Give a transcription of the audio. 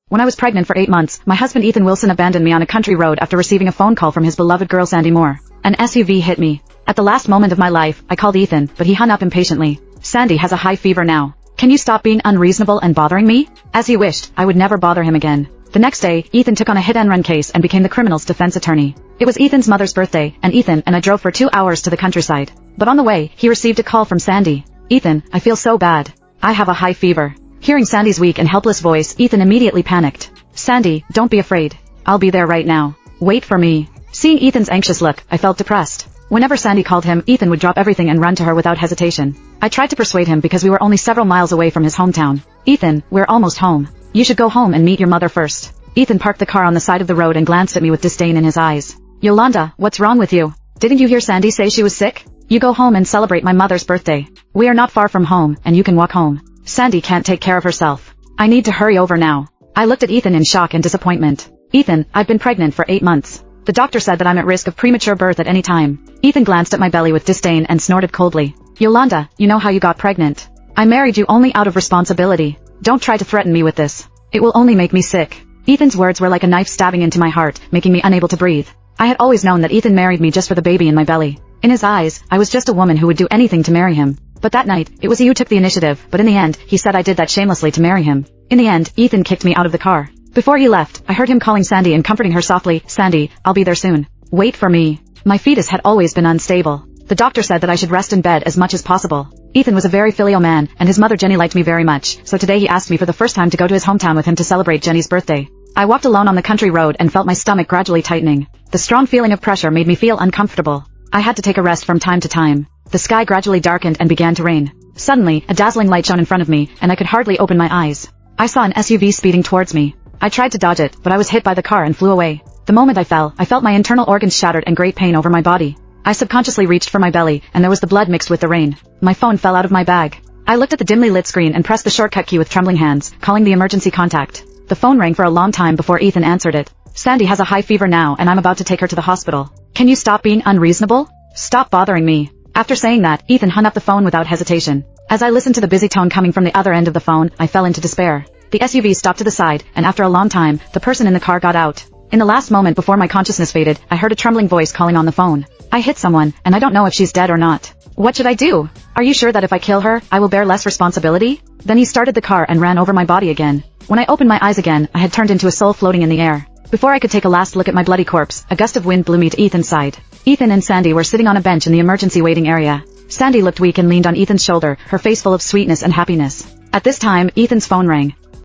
When I was pregnant for 8 months, my husband Ethan Wilson abandoned me on a country road after receiving a phone call from his beloved girl Sandy Moore. An SUV hit me. At the last moment of my life, I called Ethan, but he hung up impatiently. Sandy has a high fever now. Can you stop being unreasonable and bothering me? As he wished, I would never bother him again. The next day, Ethan took on a hit-and-run case and became the criminal's defense attorney. It was Ethan's mother's birthday, and Ethan and I drove for 2 hours to the countryside. But on the way, he received a call from Sandy. Ethan, I feel so bad. I have a high fever. Hearing Sandy's weak and helpless voice, Ethan immediately panicked. Sandy, don't be afraid. I'll be there right now. Wait for me. Seeing Ethan's anxious look, I felt depressed. Whenever Sandy called him, Ethan would drop everything and run to her without hesitation. I tried to persuade him because we were only several miles away from his hometown. Ethan, we're almost home. You should go home and meet your mother first. Ethan parked the car on the side of the road and glanced at me with disdain in his eyes. Yolanda, what's wrong with you? Didn't you hear Sandy say she was sick? You go home and celebrate my mother's birthday. We are not far from home, and you can walk home. Sandy can't take care of herself. I need to hurry over now. I looked at Ethan in shock and disappointment. Ethan, I've been pregnant for 8 months. The doctor said that I'm at risk of premature birth at any time. Ethan glanced at my belly with disdain and snorted coldly. Yolanda, you know how you got pregnant. I married you only out of responsibility. Don't try to threaten me with this. It will only make me sick. Ethan's words were like a knife stabbing into my heart, making me unable to breathe. I had always known that Ethan married me just for the baby in my belly. In his eyes, I was just a woman who would do anything to marry him. But that night, it was he who took the initiative, but in the end, he said I did that shamelessly to marry him. In the end, Ethan kicked me out of the car. Before he left, I heard him calling Sandy and comforting her softly, Sandy, I'll be there soon. Wait for me. My fetus had always been unstable. The doctor said that I should rest in bed as much as possible. Ethan was a very filial man, and his mother Jenny liked me very much, so today he asked me for the first time to go to his hometown with him to celebrate Jenny's birthday. I walked alone on the country road and felt my stomach gradually tightening. The strong feeling of pressure made me feel uncomfortable. I had to take a rest from time to time. The sky gradually darkened and began to rain. Suddenly, a dazzling light shone in front of me, and I could hardly open my eyes. I saw an SUV speeding towards me. I tried to dodge it, but I was hit by the car and flew away. The moment I fell, I felt my internal organs shattered and great pain over my body. I subconsciously reached for my belly, and there was the blood mixed with the rain. My phone fell out of my bag. I looked at the dimly lit screen and pressed the shortcut key with trembling hands, calling the emergency contact. The phone rang for a long time before Ethan answered it. Sandy has a high fever now, and I'm about to take her to the hospital. Can you stop being unreasonable? Stop bothering me. After saying that, Ethan hung up the phone without hesitation. As I listened to the busy tone coming from the other end of the phone, I fell into despair. The SUV stopped to the side, and after a long time, the person in the car got out. In the last moment before my consciousness faded, I heard a trembling voice calling on the phone. I hit someone, and I don't know if she's dead or not. What should I do? Are you sure that if I kill her, I will bear less responsibility? Then he started the car and ran over my body again. When I opened my eyes again, I had turned into a soul floating in the air. Before I could take a last look at my bloody corpse, a gust of wind blew me to Ethan's side. Ethan and Sandy were sitting on a bench in the emergency waiting area. Sandy looked weak and leaned on Ethan's shoulder, her face full of sweetness and happiness. At this time, Ethan's phone rang.